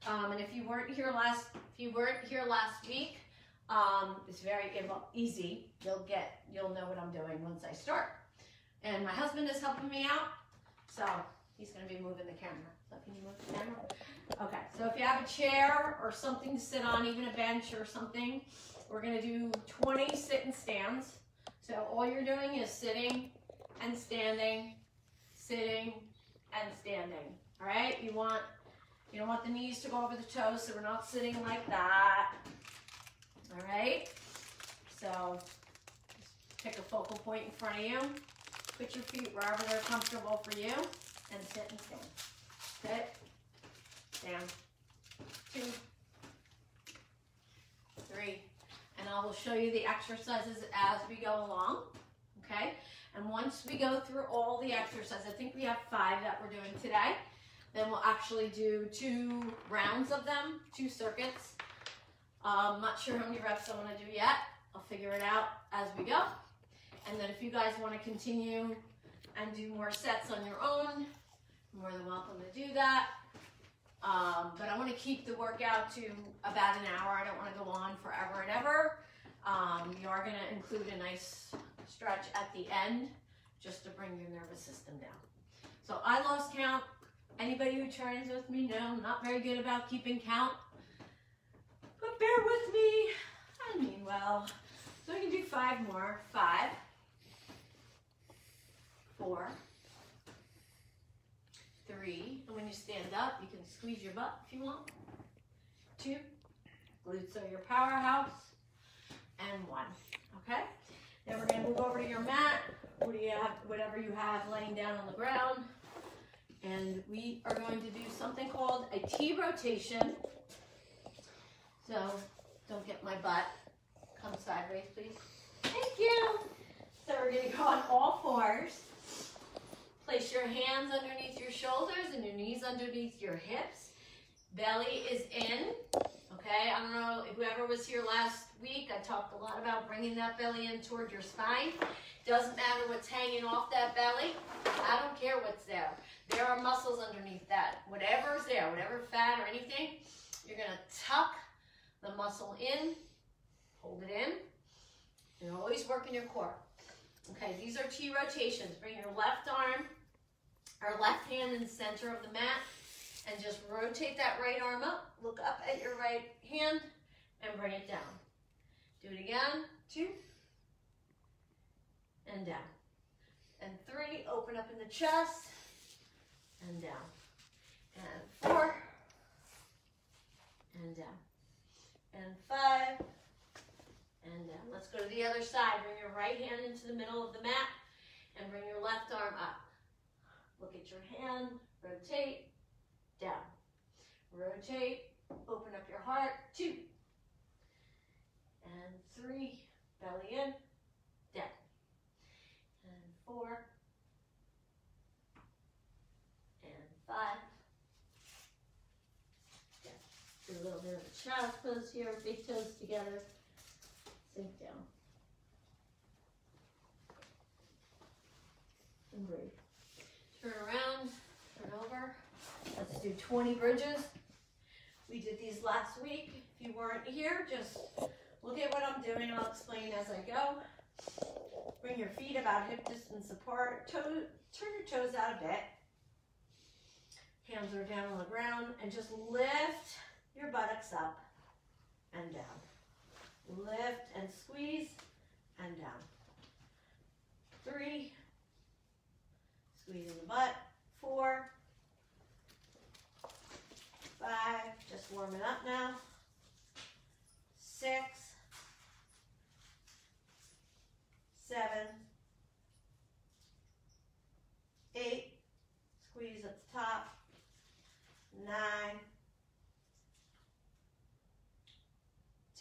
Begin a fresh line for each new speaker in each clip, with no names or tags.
And if you weren't here last week, it's very easy. You'll know what I'm doing once I start. And my husband is helping me out, so he's going to be moving the camera. So can you move the camera? Okay. So if you have a chair or something to sit on, even a bench or something, we're going to do 20 sit and stands. So all you're doing is sitting and standing, sitting and standing. All right. You don't want the knees to go over the toes, so we're not sitting like that. All right. So just pick a focal point in front of you. Put your feet wherever they're comfortable for you, and sit and stand. Sit, stand. 2, 3, and I will show you the exercises as we go along. Okay. And once we go through all the exercises, I think we have 5 that we're doing today. Then we'll actually do 2 rounds of them, 2 circuits. Not sure how many reps I want to do yet. I'll figure it out as we go. And then if you guys want to continue and do more sets on your own, you're more than welcome to do that. But I want to keep the workout to about an hour. I don't want to go on forever and ever. You are going to include a nice stretch at the end just to bring your nervous system down. So I lost count. Anybody who trains with me know I'm not very good about keeping count. But bear with me. I mean well. So we can do 5 more. 5, 4, 3. And when you stand up, you can squeeze your butt if you want. 2. Glutes are your powerhouse. And 1. Okay? Then we're going to move over to your mat. What do you have? Whatever you have laying down on the ground. And we are going to do something called a T rotation. So don't get my butt. Come sideways, please. Thank you. So we're going to go on all 4s. Place your hands underneath your shoulders and your knees underneath your hips. Belly is in. Okay, I don't know if whoever was here last week, I talked a lot about bringing that belly in toward your spine. Doesn't matter what's hanging off that belly. I don't care what's there. There are muscles underneath that. Whatever's there, whatever fat or anything, you're going to tuck the muscle in, hold it in, and always work in your core. Okay, these are T rotations. Bring your left arm or left hand in the center of the mat and just rotate that right arm up. Look up at your right hand and bring it down. Do it again. 2 and down. And 3, open up in the chest and down. And 4 and down. And 5 and down. Let's go to the other side. Bring your right hand into the middle of the mat and bring your left arm up. Look at your hand, rotate, down. Rotate, open up your heart. 2 and 3, belly in, down. And 4 and 5. Down. Do a little bit of a child's pose here, big toes together. Sink down. And breathe. Turn around, turn over. Let's do 20 bridges. We did these last week. If you weren't here, just look at what I'm doing. I'll explain as I go. Bring your feet about hip distance apart. Turn your toes out a bit. Hands are down on the ground. And just lift your buttocks up and down. Lift and squeeze and down. 3. Squeezing the butt. 4. 5. Just warming up now. 6. 7. 8. Squeeze at the top. 9.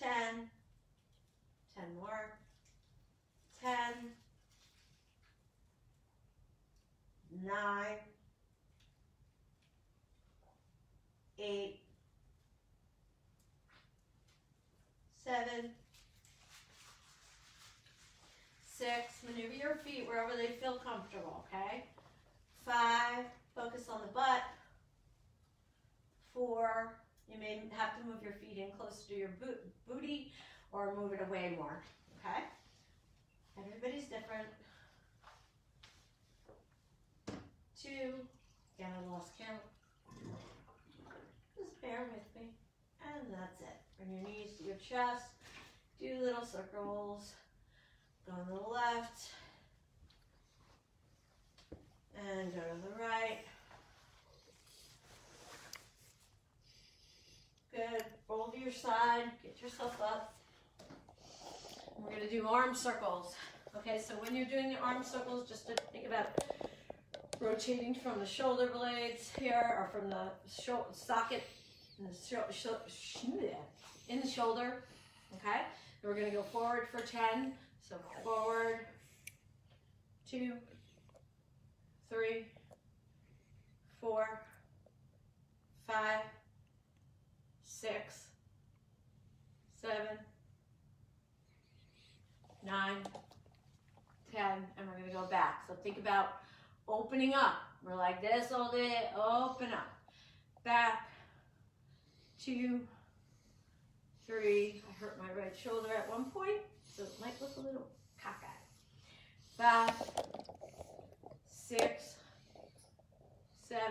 10. 10 more. 10. 9. 8. 7. 6. Maneuver your feet wherever they feel comfortable, okay? 5. Focus on the butt. 4. You may have to move your feet in closer to your booty or move it away more, okay? Everybody's different. 2, again, I lost count. Just bear with me. And that's it. Bring your knees to your chest. Do little circles. Go to the left. And go to the right. Good. Roll to your side. Get yourself up. And we're going to do arm circles. Okay, so when you're doing the arm circles, just to think about rotating from the shoulder blades here, or from the socket in the shoulder. Okay, and we're going to go forward for 10. So forward, 2, 3, 4, 5, 6, 7, 9, 10, and we're going to go back. So think about opening up. We're like this all day. Open up. Back. 2, 3. I hurt my right shoulder at one point, so it might look a little cockeyed. 5, 6, 7,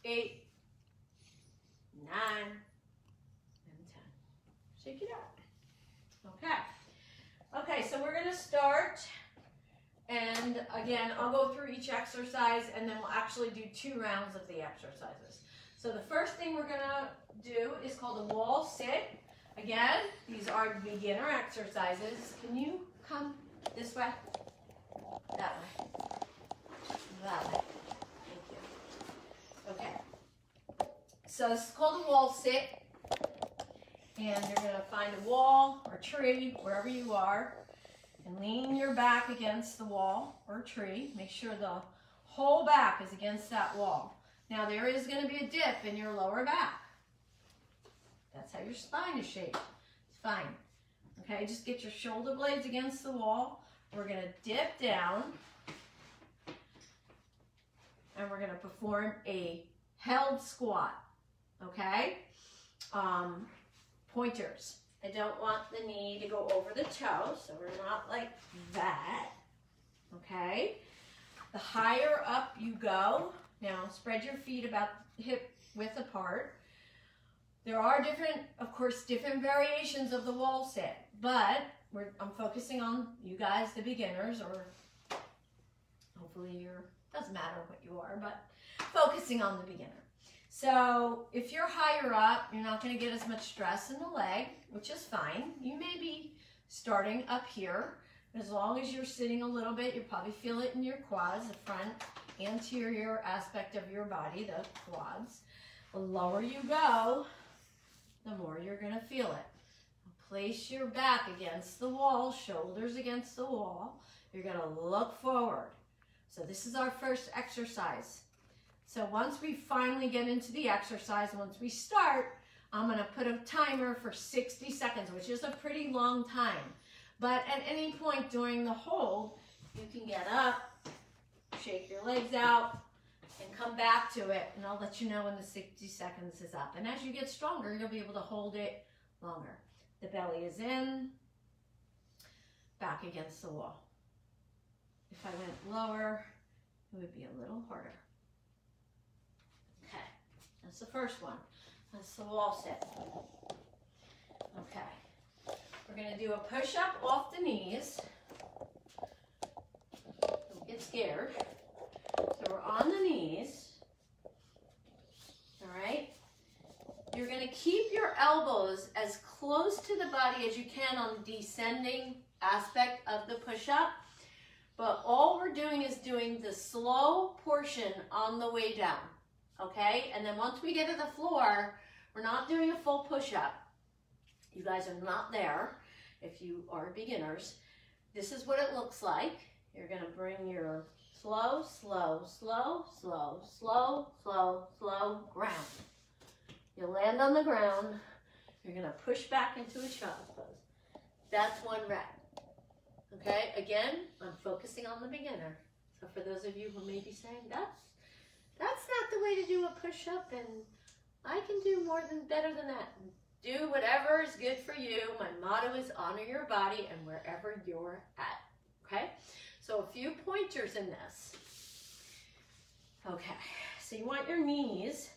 8, 9, and 10. Shake it out. Okay. Okay, so we're going to start, and again, I'll go through each exercise, and then we'll actually do 2 rounds of the exercises. So the first thing we're going to do is called a wall sit. Again, these are beginner exercises. Can you come this way? That way. That way. Thank you. Okay. So this is called a wall sit. And you're going to find a wall or tree, wherever you are, and lean your back against the wall or tree. Make sure the whole back is against that wall. Now there is going to be a dip in your lower back. That's how your spine is shaped. It's fine. Okay, just get your shoulder blades against the wall. We're going to dip down. And we're going to perform a held squat. Okay? Pointers. I don't want the knee to go over the toe, so we're not like that. Okay? The higher up you go, now spread your feet about hip width apart. There are different, of course, different variations of the wall sit, but I'm focusing on you guys, the beginners, or hopefully doesn't matter what you are, but focusing on the beginner. So if you're higher up, you're not going to get as much stress in the leg, which is fine. You may be starting up here. As long as you're sitting a little bit, you'll probably feel it in your quads, the front anterior aspect of your body, the quads. The lower you go, the more you're going to feel it. Place your back against the wall, shoulders against the wall. You're going to look forward. So this is our first exercise. So once we finally get into the exercise, once we start, I'm going to put a timer for 60 seconds, which is a pretty long time. But at any point during the hold, you can get up, shake your legs out, and come back to it. And I'll let you know when the 60 seconds is up. And as you get stronger, you'll be able to hold it longer. The belly is in, back against the wall. If I went lower, it would be a little harder. Okay, that's the first one. That's the wall sit. Okay, we're going to do a push-up off the knees. Don't get scared. So we're on the knees. All right. You're going to keep your elbows as close to the body as you can on the descending aspect of the push-up. But all we're doing is doing the slow portion on the way down. Okay? And then once we get to the floor, we're not doing a full push-up. You guys are not there if you are beginners. This is what it looks like. You're going to bring your slow, slow, slow, slow, slow, slow, slow ground. You'll land on the ground. You're going to push back into a child's pose. That's one rep. Okay? Again, I'm focusing on the beginner. So for those of you who may be saying, that's not the way to do a push-up, and I can do better than that. Do whatever is good for you. My motto is honor your body and wherever you're at, okay? So a few pointers in this. Okay, so you want your knees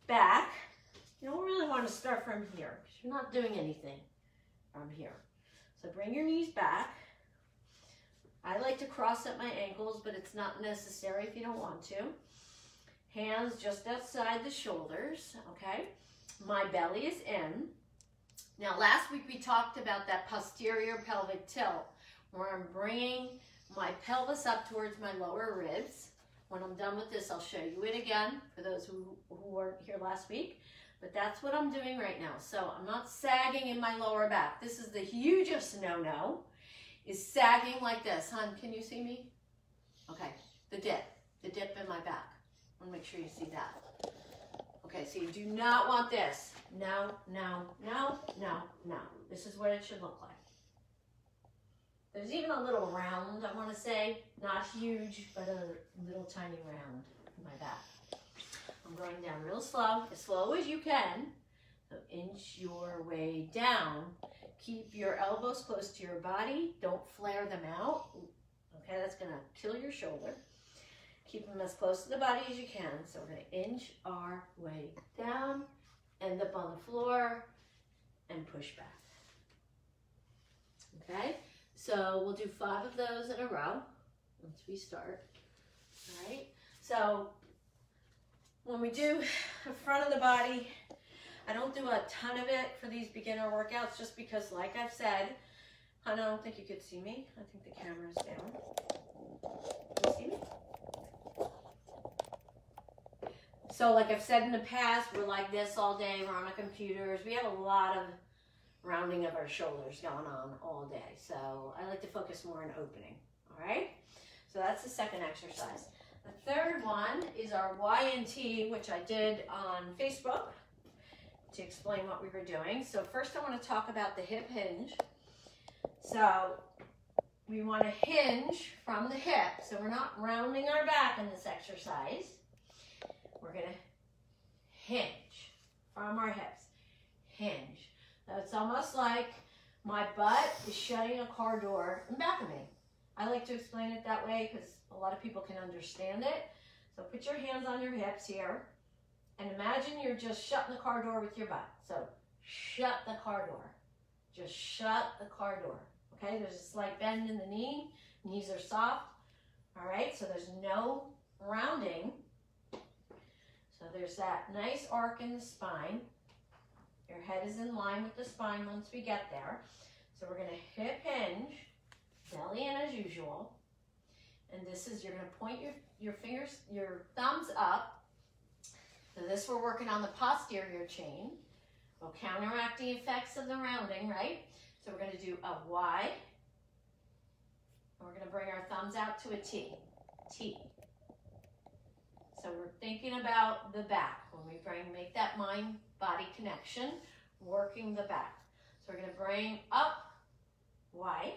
back. You don't really want to start from here because you're not doing anything from here. So bring your knees back. I like to cross at my ankles, but it's not necessary if you don't want to. Hands just outside the shoulders, okay? My belly is in. Now, last week we talked about that posterior pelvic tilt, where I'm bringing my pelvis up towards my lower ribs. When I'm done with this, I'll show you it again for those who weren't here last week. But that's what I'm doing right now. So I'm not sagging in my lower back. This is the hugest no-no, is sagging like this. Hon, can you see me? Okay, the dip in my back. I want to make sure you see that. Okay, so you do not want this. No, no, no, no, no. This is what it should look like. There's even a little round, I want to say. Not huge, but a little tiny round in my back. I'm going down real slow, as slow as you can. So inch your way down. Keep your elbows close to your body. Don't flare them out. Okay, that's going to kill your shoulder. Keep them as close to the body as you can. So we're going to inch our way down, end up on the floor, and push back. Okay, so we'll do 5 of those in a row once we start. All right, so when we do the front of the body, I don't do a ton of it for these beginner workouts just because, like I've said, I don't think you could see me. I think the camera's down. Can you see me? So like I've said in the past, we're like this all day. We're on our computers. We have a lot of rounding of our shoulders going on all day. So I like to focus more on opening, all right? So that's the second exercise. The third one is our Y and T, which I did on Facebook to explain what we were doing. So first I want to talk about the hip hinge. So we want to hinge from the hip. So we're not rounding our back in this exercise. We're going to hinge from our hips. Hinge. Now it's almost like my butt is shutting a car door in back of me. I like to explain it that way because a lot of people can understand it. So put your hands on your hips here and imagine you're just shutting the car door with your butt. So shut the car door. Just shut the car door. Okay, there's a slight bend in the knee. Knees are soft. All right, so there's no rounding. So there's that nice arc in the spine. Your head is in line with the spine once we get there. So we're going to hip hinge, belly in as usual. And this is, you're going to point your fingers, your thumbs up. So this we're working on the posterior chain. We'll counteract the effects of the rounding, right? So we're going to do a Y. And we're going to bring our thumbs out to a T. T. So we're thinking about the back. When we make that mind-body connection, working the back. So we're going to bring up, Y,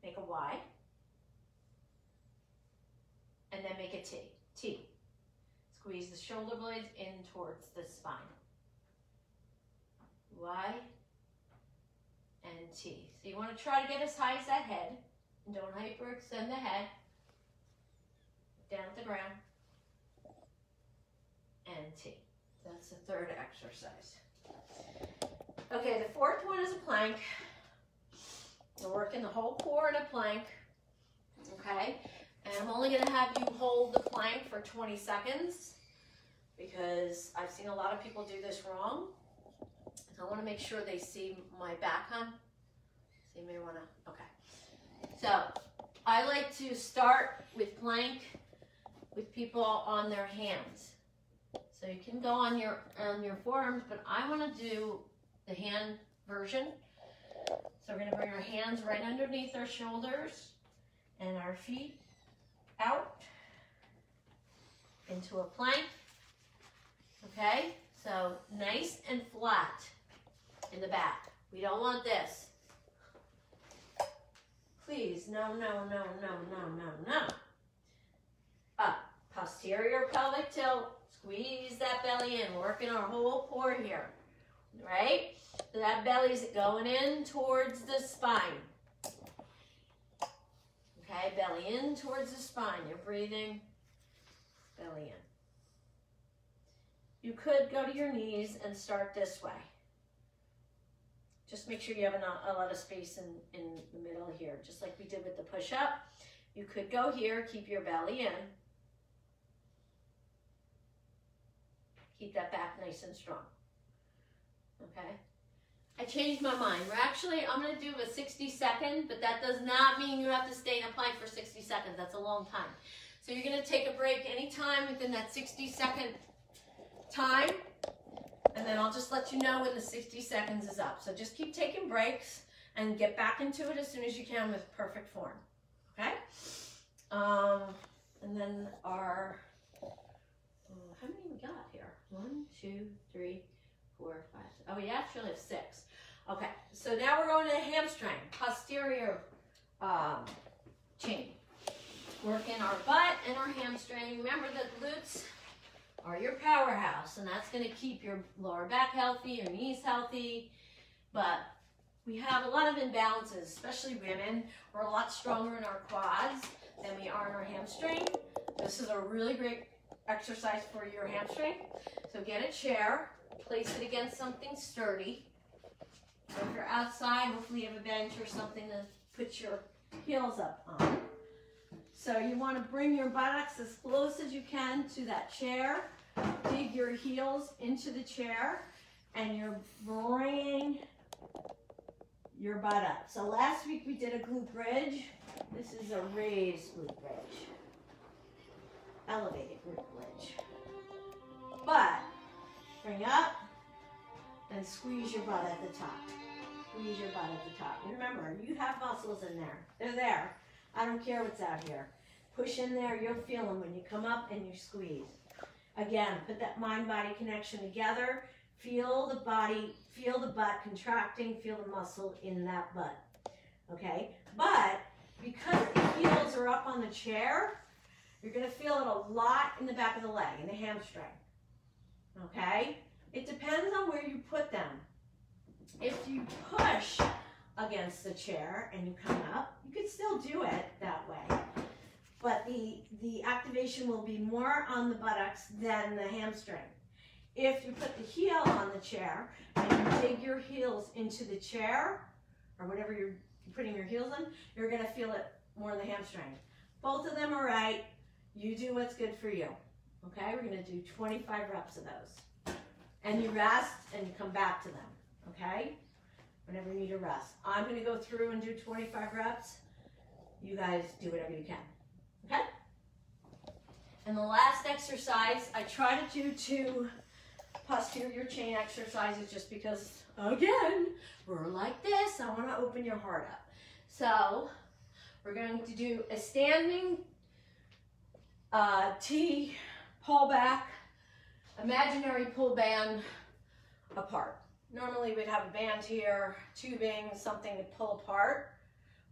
make a Y, and then make a T. T. Squeeze the shoulder blades in towards the spine. Y and T. So you want to try to get as high as that head, and don't hyperextend the head. Down at the ground. And T. That's the third exercise. Okay, the fourth one is a plank. We're working the whole core in a plank. Okay, and I'm only going to have you hold the plank for 20 seconds because I've seen a lot of people do this wrong. I want to make sure they see my back, hon. So you may want to, okay. So I like to start with plank with people on their hands. So you can go on your forearms, but I want to do the hand version. So we're going to bring our hands right underneath our shoulders and our feet out into a plank. Okay, so nice and flat in the back. We don't want this. Please, no, no, no, no, no, no, no. Up, posterior pelvic tilt. Squeeze that belly in, working our whole core here, right? So that belly's going in towards the spine. Okay, belly in towards the spine. You're breathing, belly in. You could go to your knees and start this way. Just make sure you have a lot of space in the middle here, just like we did with the push-up. You could go here, keep your belly in. Keep that back nice and strong. Okay? I changed my mind. I'm going to do a 60-second, but that does not mean you have to stay in a plank for 60 seconds. That's a long time. So you're going to take a break anytime within that 60-second time, and then I'll just let you know when the 60 seconds is up. So just keep taking breaks and get back into it as soon as you can with perfect form. Okay? And then our, how many we got here? 1, 2, 3, 4, 5. Oh, we actually have 6. Okay, so now we're going to hamstring, posterior chain. Working our butt and our hamstring. Remember the glutes are your powerhouse, and that's going to keep your lower back healthy, your knees healthy. But we have a lot of imbalances, especially women. We're a lot stronger in our quads than we are in our hamstring. This is a really great exercise for your hamstring. So get a chair, place it against something sturdy. So if you're outside, hopefully you have a bench or something to put your heels up on. So you want to bring your buttocks as close as you can to that chair. Dig your heels into the chair, and you're bringing your butt up. So last week we did a glute bridge. This is a raised glute bridge. Elevated glute bridge. But bring up and squeeze your butt at the top. Squeeze your butt at the top. Remember, you have muscles in there. They're there. I don't care what's out here. Push in there. You'll feel them when you come up and you squeeze. Again, put that mind-body connection together. Feel the body, feel the butt contracting, feel the muscle in that butt. Okay? But because the heels are up on the chair, you're going to feel it a lot in the back of the leg, in the hamstring. Okay? It depends on where you put them. If you push against the chair and you come up, you can still do it that way. But the activation will be more on the buttocks than the hamstring. If you put the heel on the chair and you dig your heels into the chair, or whatever you're putting your heels in, you're going to feel it more in the hamstring. Both of them are right. You do what's good for you. Okay? We're going to do 25 reps of those. And you rest and you come back to them. Okay? Whenever you need a rest. I'm going to go through and do 25 reps. You guys do whatever you can. Okay? And the last exercise, I try to do 2 posterior chain exercises just because, again, we're like this. I want to open your heart up. So, we're going to do a standing T, pull back, imaginary pull band apart. Normally we'd have a band here, tubing, something to pull apart.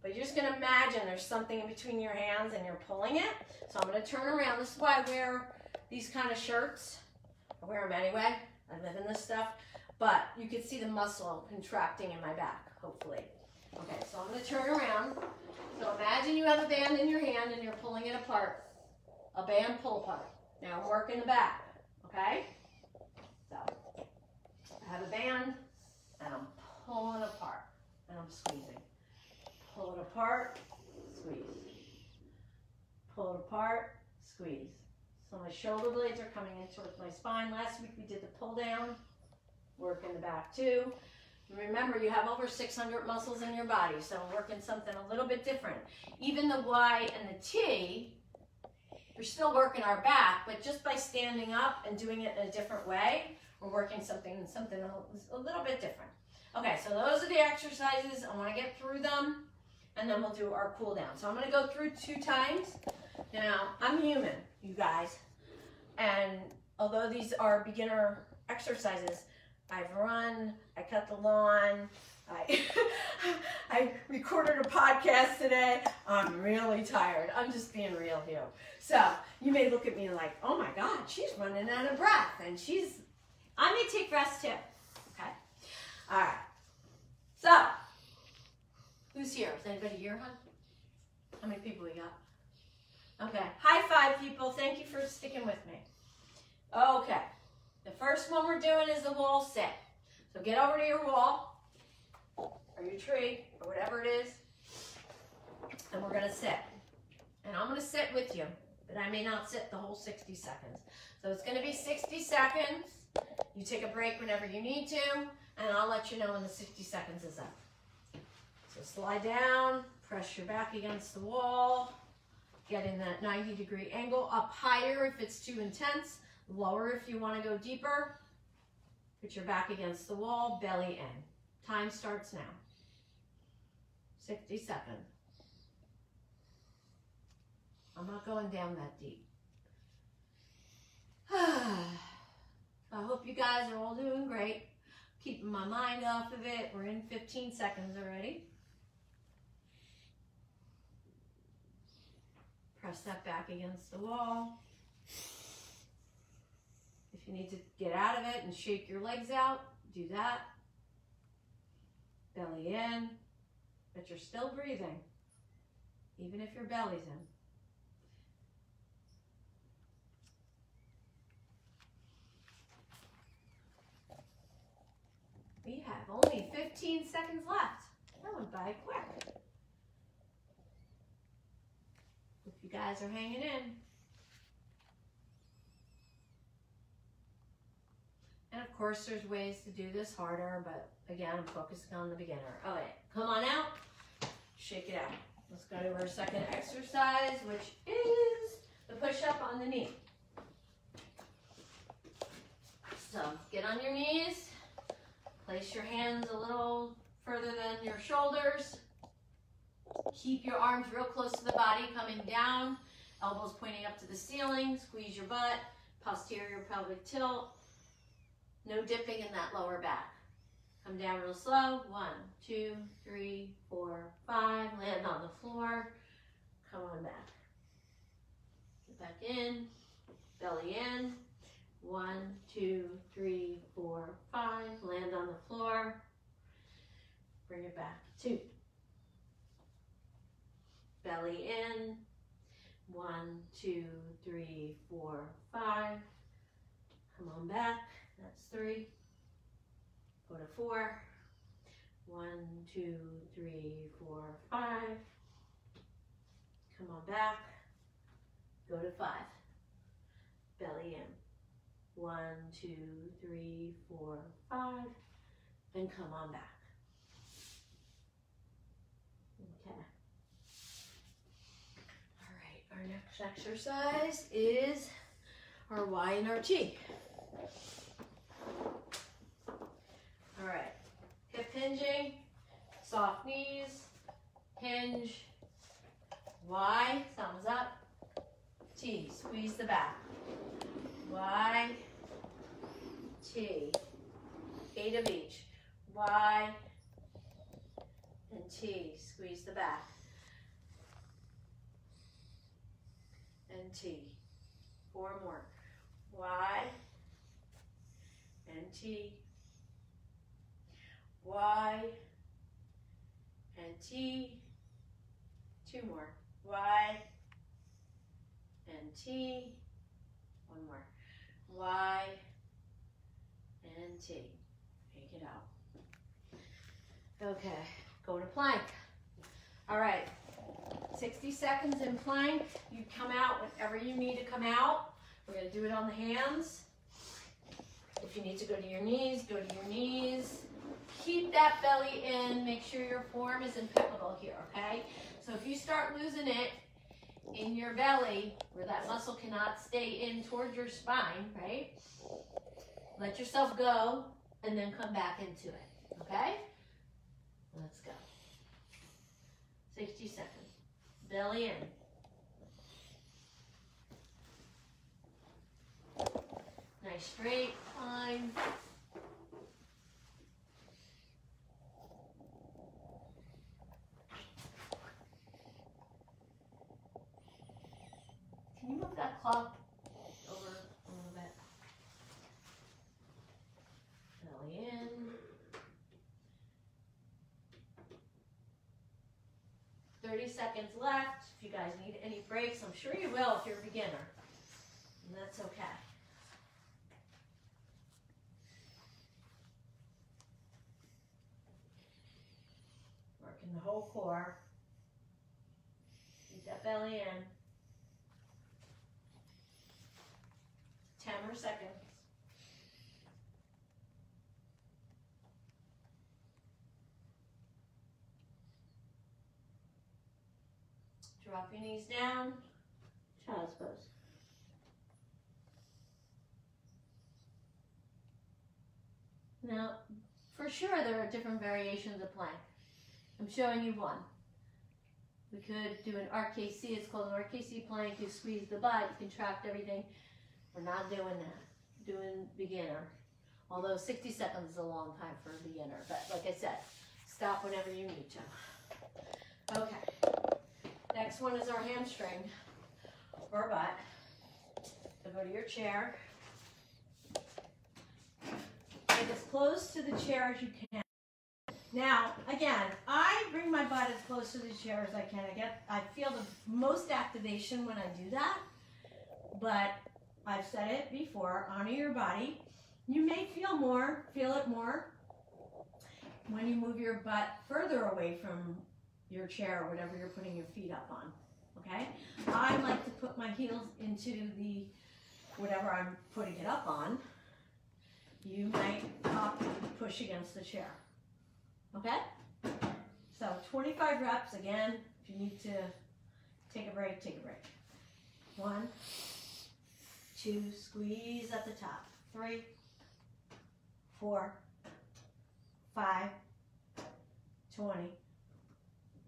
But you're just going to imagine there's something in between your hands and you're pulling it. So I'm going to turn around. This is why I wear these kind of shirts. I wear them anyway. I live in this stuff. But you can see the muscle contracting in my back, hopefully. Okay, so I'm going to turn around. So imagine you have a band in your hand and you're pulling it apart. A band pull apart. Now I'm working the back. Okay? So I have a band and I'm pulling apart and I'm squeezing. Pull it apart, squeeze. Pull it apart, squeeze. So my shoulder blades are coming in towards my spine. Last week we did the pull down, work in the back too. Remember, you have over 600 muscles in your body, so I'm working something a little bit different. Even the Y and the T, we're still working our back, but just by standing up and doing it in a different way, we're working something a little bit different. Okay, so those are the exercises. I want to get through them, and then we'll do our cool down. So I'm going to go through 2 times. Now, I'm human, you guys, and although these are beginner exercises, I've run, I cut the lawn, I recorded a podcast today. I'm really tired. I'm just being real here. So You may look at me like, oh my God, she's running out of breath. And I may take rest too. Okay? All right. So, who's here? Is anybody here, hon? How many people we got? Okay. High five, people. Thank you for sticking with me. Okay. The first one we're doing is the wall sit. So get over to your wall or your tree or whatever it is. And we're going to sit. And I'm going to sit with you. But I may not sit the whole 60 seconds. So it's going to be 60 seconds. You take a break whenever you need to. And I'll let you know when the 60 seconds is up. So slide down. Press your back against the wall. Get in that 90-degree angle. Up higher if it's too intense. Lower if you want to go deeper. Put your back against the wall. Belly in. Time starts now. 60 seconds. I'm not going down that deep. I hope you guys are all doing great. Keeping my mind off of it. We're in 15 seconds already. Press that back against the wall. If you need to get out of it and shake your legs out, do that. Belly in, but you're still breathing, even if your belly's in. We have only 15 seconds left. That went by quick. If you guys are hanging in. And of course, there's ways to do this harder, but again, I'm focusing on the beginner. All right, come on out, shake it out. Let's go to our second exercise, which is the push-up on the knee. So get on your knees, place your hands a little further than your shoulders. Keep your arms real close to the body, coming down, elbows pointing up to the ceiling, squeeze your butt, posterior pelvic tilt. No dipping in that lower back. Come down real slow. 1, 2, 3, 4, 5. Land on the floor. Come on back. Get back in. Belly in. 1, 2, 3, 4, 5. Land on the floor. Bring it back. 2. Belly in. 1, 2, 3, 4, 5. Come on back. That's 3. Go to 4. 1, 2, 3, 4, 5. Come on back. Go to 5. Belly in. 1, 2, 3, 4, 5. And come on back. Okay. All right, our next exercise is our Y and our T. All right, hip hinging, soft knees, hinge, Y, thumbs up, T, squeeze the back, Y, T, 8 of each, Y, and T, squeeze the back, and T, 4 more, Y, and T, Y, and T, 2 more, Y, and T, 1 more, Y, and T, take it out. Okay, go to plank. All right, 60 seconds in plank. You come out whenever you need to come out. We're gonna do it on the hands. If you need to go to your knees, go to your knees. Keep that belly in. Make sure your form is impeccable here, okay? So if you start losing it in your belly, where that muscle cannot stay in towards your spine, right? Let yourself go and then come back into it, okay? Let's go. 60 seconds. Belly in. Nice straight line. Can you move that club over a little bit. Belly in. 30 seconds left. If you guys need any breaks, I'm sure you will if you're a beginner. And that's okay. Working the whole core. Keep that belly in. 10 more seconds. Drop your knees down. Child's pose. Now, for sure there are different variations of plank. I'm showing you one. We could do an RKC, it's called an RKC plank. You squeeze the butt, you contract everything. We're not doing that. Doing beginner. Although 60 seconds is a long time for a beginner. But like I said, stop whenever you need to. Okay. Next one is our hamstring or butt. So go to your chair. Get as close to the chair as you can. Now, again, I bring my butt as close to the chair as I can. I feel the most activation when I do that, but I've said it before, honor your body. You may feel it more when you move your butt further away from your chair or whatever you're putting your feet up on, okay? I like to put my heels into the, whatever I'm putting it up on. You might push against the chair, okay? So 25 reps, again, if you need to take a break, take a break. 1, 2, squeeze at the top. 3, 4, 5, 20,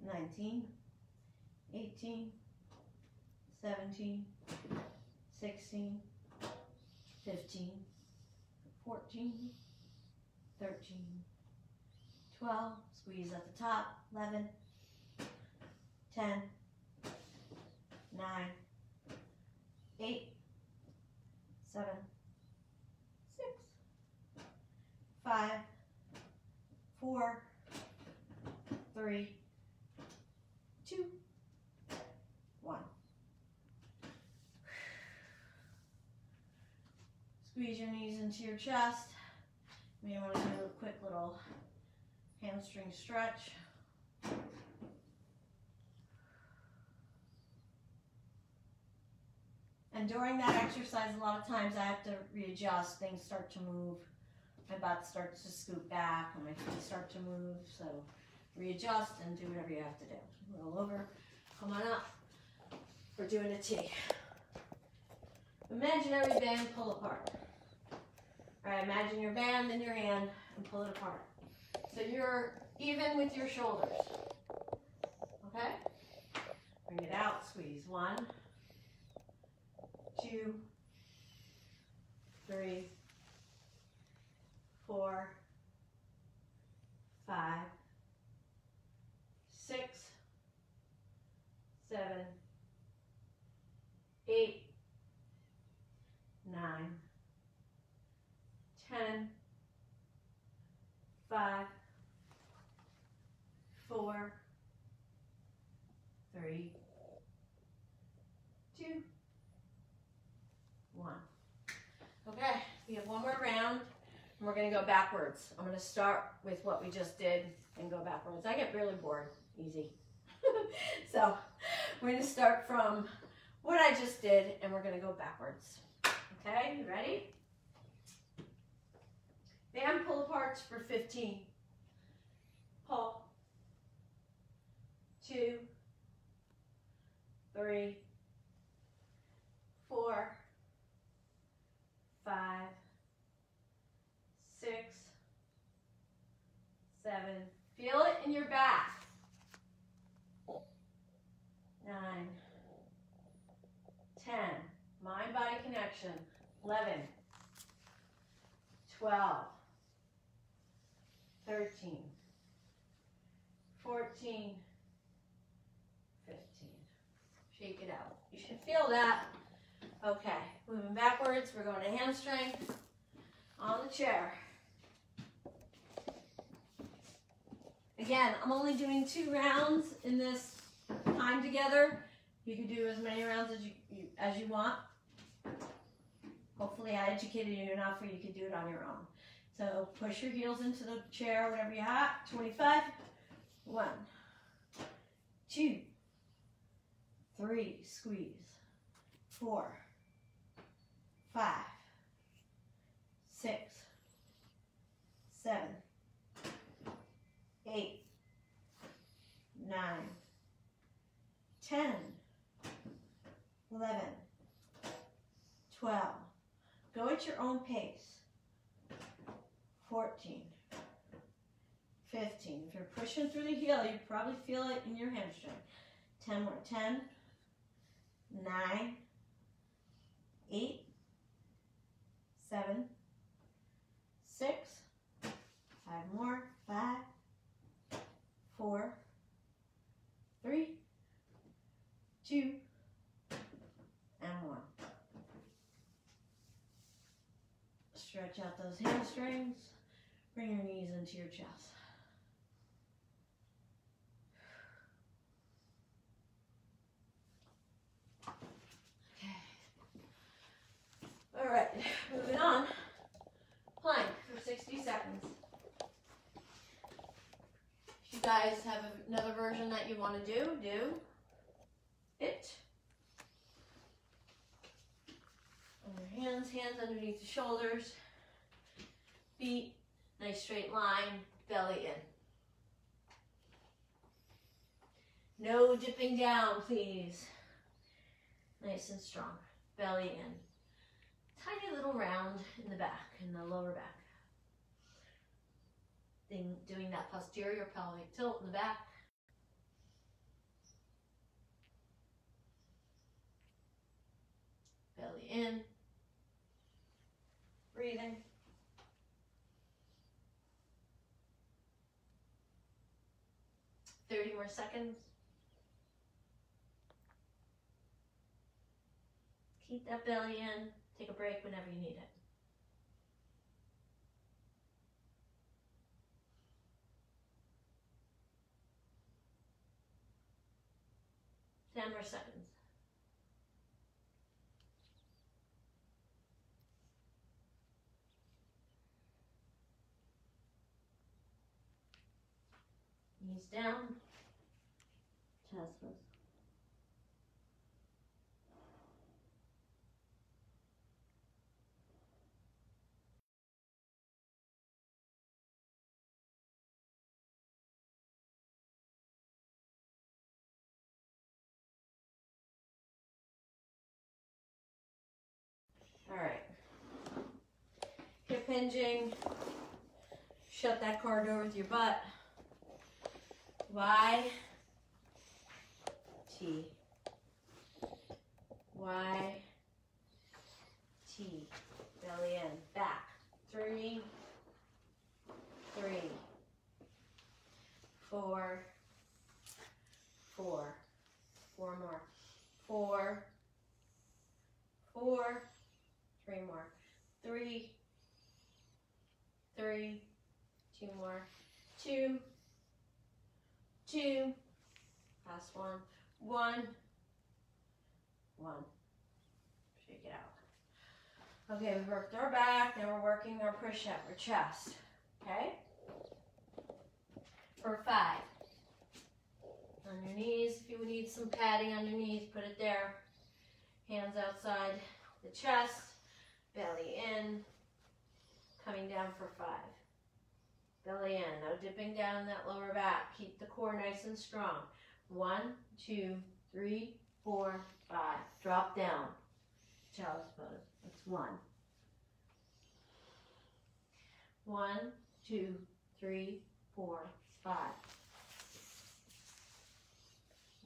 19, 18, 17, 16, 15, 14, 13, 12, squeeze at the top, 11, 10, 9, 8, 7, 6, 5, 4, 3, 2, 1. Squeeze your knees into your chest. You may want to do a quick little hamstring stretch. And during that exercise, a lot of times I have to readjust. Things start to move. My butt starts to scoot back and my feet start to move. So readjust and do whatever you have to do. Roll over, come on up. We're doing a T. Imaginary band, pull apart. All right, imagine your band in your hand and pull it apart. So you're even with your shoulders. Okay? Bring it out, squeeze. 1, 2, 3, 4, 5, 6, 7, 8, 9, 10, 5, 4, 3, 2, 1. Okay, we have one more round, and we're going to go backwards. I'm going to start with what we just did and go backwards. I get really bored, easy. So we're going to start from what I just did, and we're going to go backwards. Okay, you ready? Band pull aparts for 15. Pull. 2, 3, 4, 5, 6, 7. Feel it in your back. 9, 10. Mind-body connection. 11, 12, 13, 14, 15. Shake it out. You should feel that Okay, moving backwards, we're going to hamstring on the chair. Again, I'm only doing 2 rounds in this time together. You can do as many rounds as you want. Hopefully I educated you enough where you can do it on your own. So push your heels into the chair, whatever you have. 25. 1, 2, 3, squeeze. 4, 5, 6, 7, 8, 9, 10, 11, 12. Go at your own pace. 14, 15. If you're pushing through the heel, you probably feel it in your hamstring. 10 more. 10, 9, 8, 7, 6, 5 more. 5, 4, 3, 2, and 1. Stretch out those hamstrings. Bring your knees into your chest. Okay. All right, moving on. Plank for 60 seconds. If you guys have another version that you want to do it. On your hands underneath the shoulders. Feet, nice straight line, belly in. No dipping down, please. Nice and strong, belly in. Tiny little round in the back, in the lower back. Then doing that posterior pelvic tilt in the back. Belly in. Breathing. Thirty more seconds. Keep that belly in. Take a break whenever you need it. 10 more seconds. Knees down. Chest goes. All right. Hip hinging. Shut that car door with your butt. Y, T, Y, T, belly in, back, 3, 3, 4, 4, 4 more, 4, 4, 3 more, 3, 3, 2 more, 2, 2, last one, 1, 1, shake it out. Okay, we worked our back, now we're working our push-up, our chest, okay? For 5, on your knees, if you need some padding on your knees, put it there, hands outside the chest, belly in, coming down for 5. Belly in, no dipping down in that lower back. Keep the core nice and strong. 1, 2, 3, 4, 5. Drop down. Child's pose. That's 1. 1, 2, 3, 4, 5.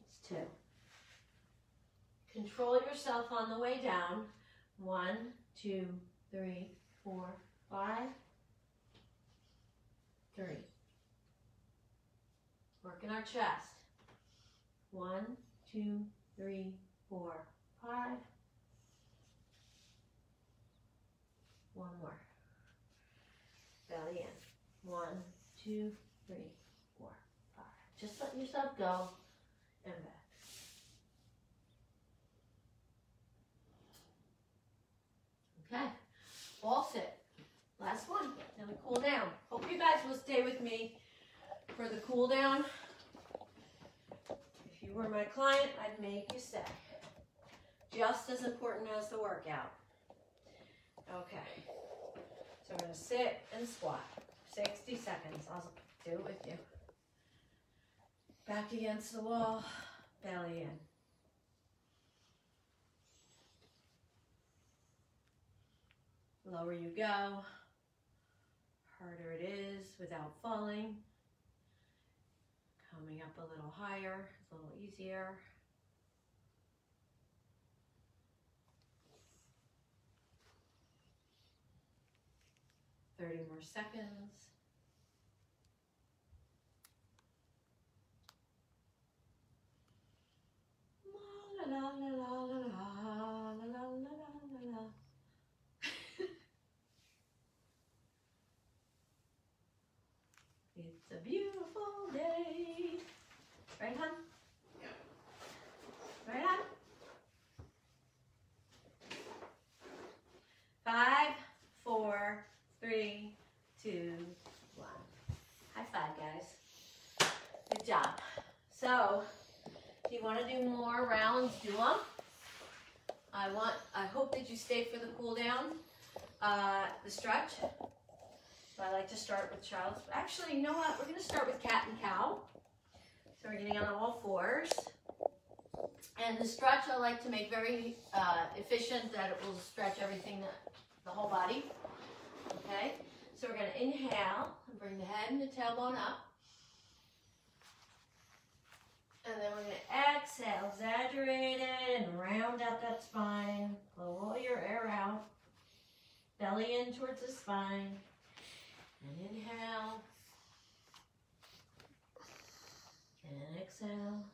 That's 2. Control yourself on the way down. 1, 2, 3, 4, 5. 3. Working our chest. 1, 2, 3, 4, 5. One more. Belly in. 1, 2, 3, 4, 5. Just let yourself go and back. Okay, all sit. Last one, then we cool down. Hope you guys will stay with me for the cool down. If you were my client, I'd make you stay. Just as important as the workout. Okay, so we're gonna sit and squat. 60 seconds, I'll do it with you. Back against the wall, belly in. Lower you go. Harder it is without falling. Coming up a little higher, a little easier. Thirty more seconds. La la la la la la la la la la. It's a beautiful day. Right, hon? Yeah. Right, hon? 5, 4, 3, 2, 1. High five, guys. Good job. So, if you want to do more rounds, do them. I hope that you stay for the cool down, the stretch. So I like to start with child's. Actually, you know what? We're going to start with cat and cow. So we're getting on all fours. And the stretch I like to make very efficient, that it will stretch everything, the whole body. Okay? So we're going to inhale and bring the head and the tailbone up. And then we're going to exhale, exaggerate it, and round out that spine. Blow all your air out. Belly in towards the spine. And inhale. And exhale.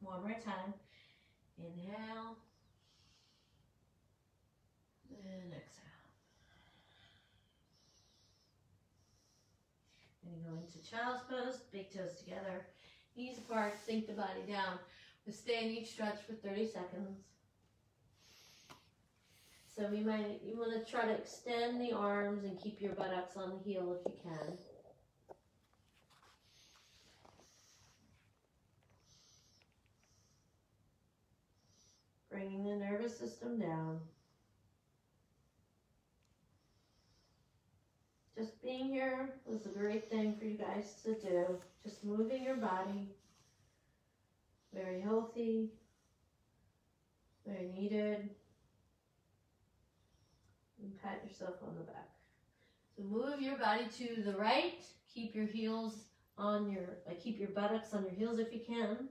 One more time. Inhale. And exhale. And you go into child's pose, big toes together, knees apart, sink the body down. We'll stay in each stretch for 30 seconds. So you want to try to extend the arms and keep your buttocks on the heel if you can. Bringing the nervous system down. Just being here was a great thing for you guys to do. Just moving your body. Very healthy. Very needed. And pat yourself on the back. So move your body to the right. Keep your heels on your, keep your buttocks on your heels if you can.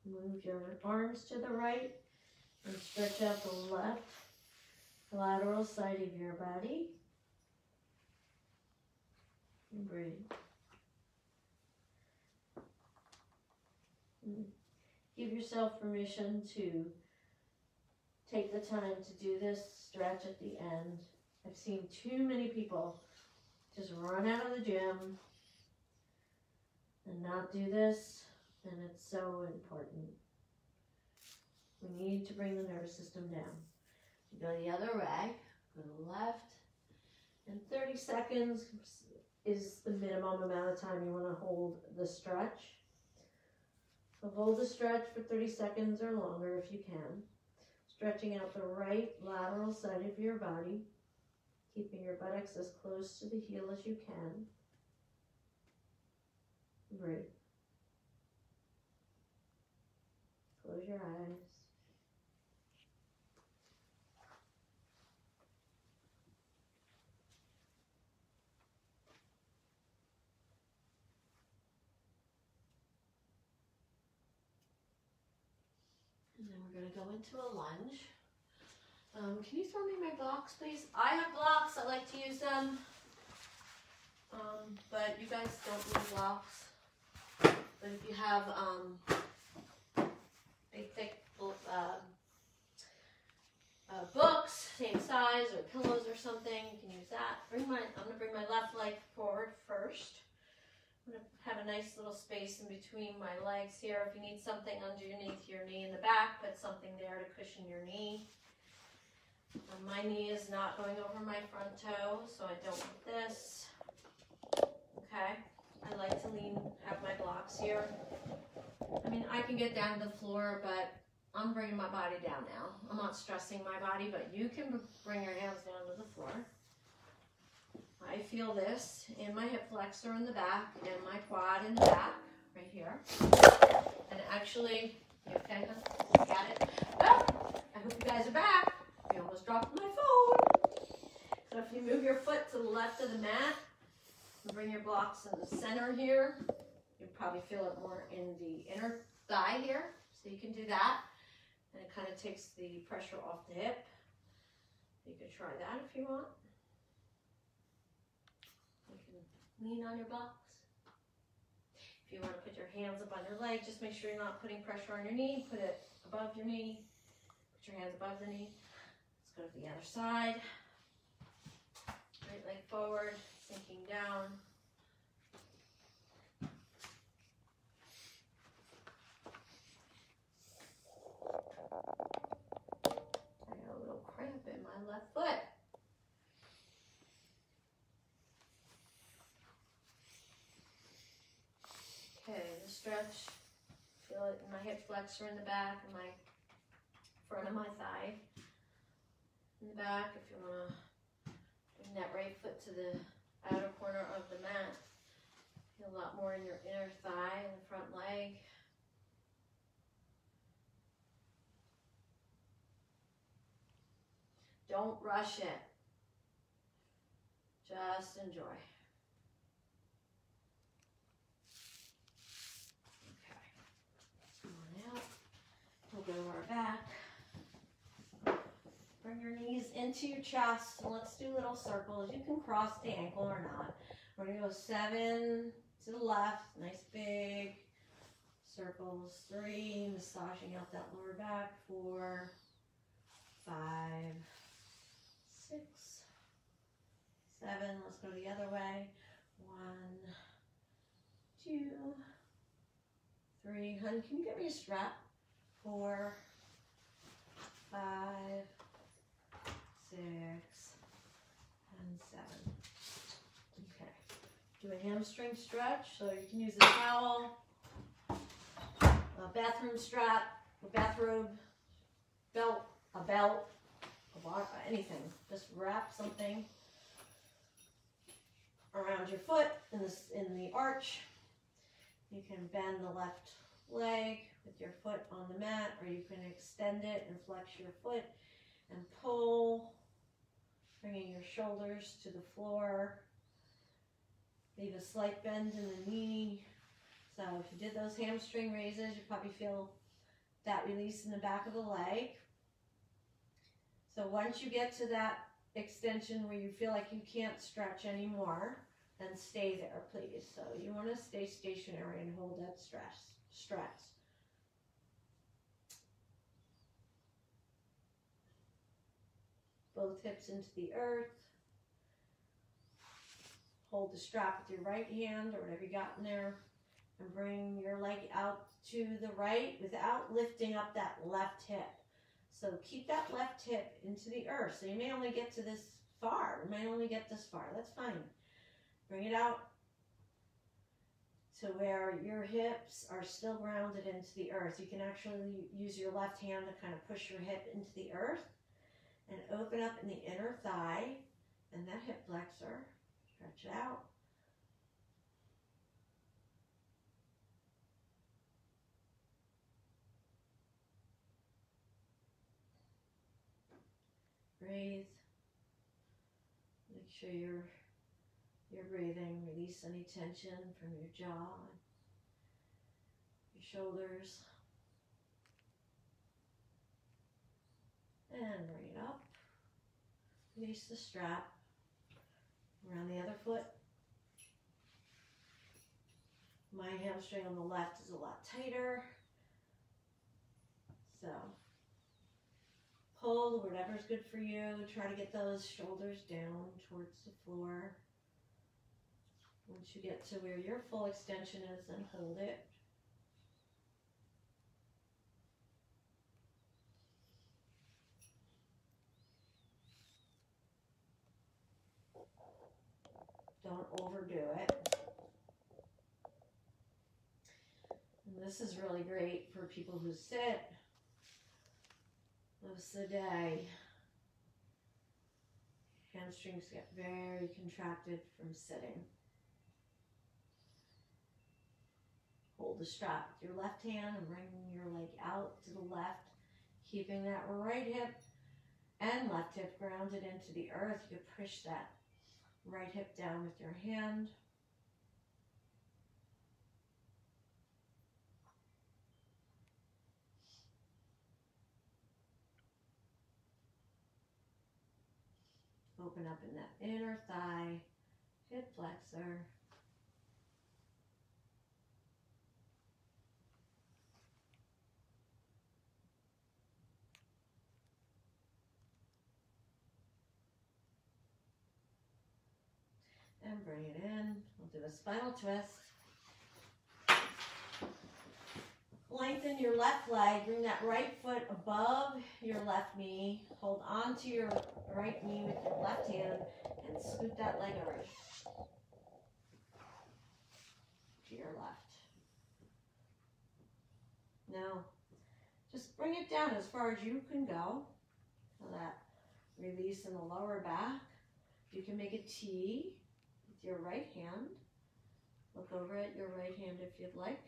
Move your arms to the right and stretch out the left lateral side of your body. And breathe. And give yourself permission to take the time to do this stretch at the end. I've seen too many people just run out of the gym and not do this, and it's so important. We need to bring the nervous system down. You go the other way, go to the left, and 30 seconds is the minimum amount of time you want to hold the stretch. So hold the stretch for 30 seconds or longer if you can. Stretching out the right lateral side of your body, keeping your buttocks as close to the heel as you can. Breathe. Close your eyes. And then we're going to go into a lunge. Can you throw me my blocks, please? I have blocks. I like to use them. But you guys don't need blocks. But if you have big, thick books, same size or pillows or something, you can use that. I'm gonna bring my left leg forward first. I'm gonna have a nice little space in between my legs here. If you need something underneath your knee in the back, put something there to cushion your knee. My knee is not going over my front toe, so I don't want this. Okay, I like to have my blocks here. I mean, I can get down to the floor, but I'm bringing my body down now. I'm not stressing my body, but you can bring your hands down to the floor. I feel this in my hip flexor in the back and my quad in the back, right here. And actually, okay, got it? Well, I hope you guys are back. I almost dropped my phone. So if you move your foot to the left of the mat and bring your blocks in the center here, you'll probably feel it more in the inner thigh here. So you can do that. And it kind of takes the pressure off the hip. You can try that if you want. You can lean on your blocks. If you want to put your hands up on your leg, just make sure you're not putting pressure on your knee. Put it above your knee. Put your hands above the knee. Let's go to the other side. Right leg forward, sinking down. I got a little cramp in my left foot. Okay, the stretch. Feel it in my hip flexor in the back and my front of my thigh. In the back, if you want to bring that right foot to the outer corner of the mat. Feel a lot more in your inner thigh and the front leg. Don't rush it. Just enjoy. Okay. Come on out. We'll go to our back. Bring your knees into your chest, and let's do little circles. You can cross the ankle or not. We're going to go 7 to the left, nice big circles. 3, massaging out that lower back. 4, 5, 6, 7. Let's go the other way. 1, 2, 3. Honey, can you get me a strap? 4, 5, 6, and 7. Okay. Do a hamstring stretch, so you can use a towel, a bathroom strap, a bathrobe, belt, a belt, anything. Just wrap something around your foot in the arch. You can bend the left leg with your foot on the mat, or you can extend it and flex your foot and pull, bringing your shoulders to the floor. Leave a slight bend in the knee. So if you did those hamstring raises, you probably feel that release in the back of the leg. So once you get to that extension where you feel like you can't stretch anymore, then stay there, please. So you want to stay stationary and hold that stretch. Both hips into the earth. Hold the strap with your right hand or whatever you got in there, and bring your leg out to the right without lifting up that left hip. So keep that left hip into the earth. So you may only get to this far. You may only get this far. That's fine. Bring it out to where your hips are still grounded into the earth. You can actually use your left hand to kind of push your hip into the earth and open up in the inner thigh and that hip flexor. Stretch it out. Breathe. Make sure you're breathing. Release any tension from your jaw, your shoulders. And bring it up. Release the strap around the other foot. My hamstring on the left is a lot tighter. So hold whatever's good for you. Try to get those shoulders down towards the floor. Once you get to where your full extension is, then hold it. Don't overdo it. And this is really great for people who sit most of the day. Hamstrings get very contracted from sitting. Hold the strap with your left hand and bring your leg out to the left, keeping that right hip and left hip grounded into the earth. You can push that right hip down with your hand. Open up in that inner thigh, hip flexor. And bring it in. We'll do a spinal twist. Lengthen your left leg. Bring that right foot above your left knee. Hold on to your right knee with your left hand and scoot that leg over to your left. Now, just bring it down as far as you can go. So that release in the lower back. You can make a T with your right hand. Look over at your right hand if you'd like.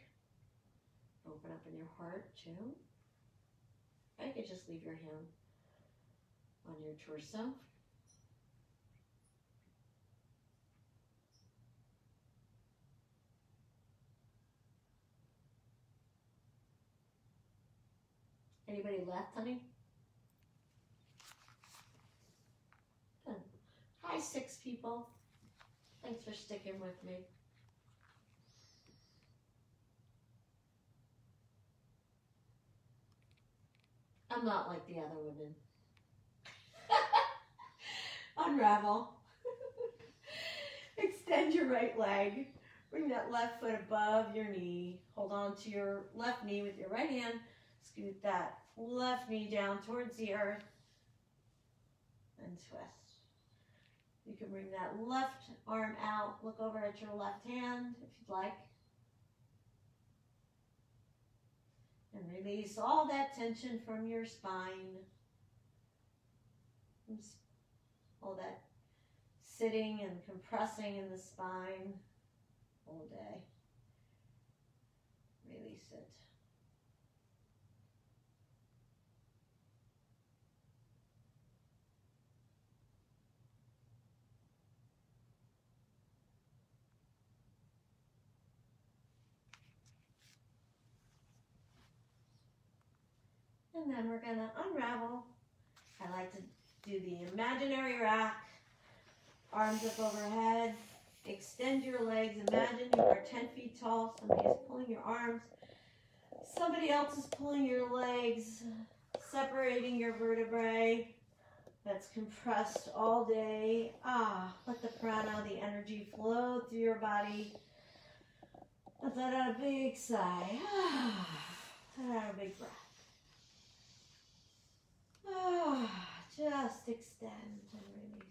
Open up in your heart too. I could just leave your hand on your torso. Anybody left, honey? Good. Hi, 6 people. Thanks for sticking with me. I'm not like the other women. Unravel. Extend your right leg. Bring that left foot above your knee. Hold on to your left knee with your right hand. Scoot that left knee down towards the earth. And twist. You can bring that left arm out. Look over at your left hand if you'd like. And release all that tension from your spine. All that sitting and compressing in the spine all day. Release it. And then we're going to unravel. I like to do the imaginary rack. Arms up overhead. Extend your legs. Imagine you are 10 feet tall. Somebody is pulling your arms. Somebody else is pulling your legs, separating your vertebrae. That's compressed all day. Let the prana, the energy flow through your body. Let that out a big sigh. Let out a big breath. Just extend and release.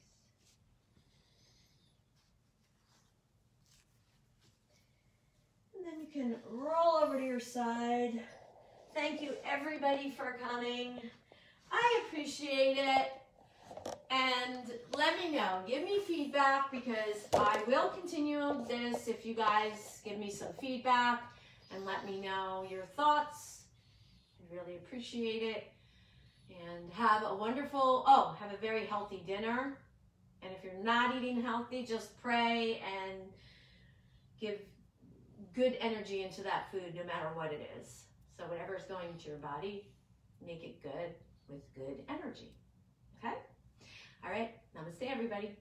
And then you can roll over to your side. Thank you everybody for coming. I appreciate it. And let me know. Give me feedback because I will continue this if you guys give me some feedback and let me know your thoughts. I really appreciate it. And have a wonderful, have a very healthy dinner. And if you're not eating healthy, just pray and give good energy into that food no matter what it is. So whatever is going into your body, make it good with good energy. Okay? All right. Namaste, everybody.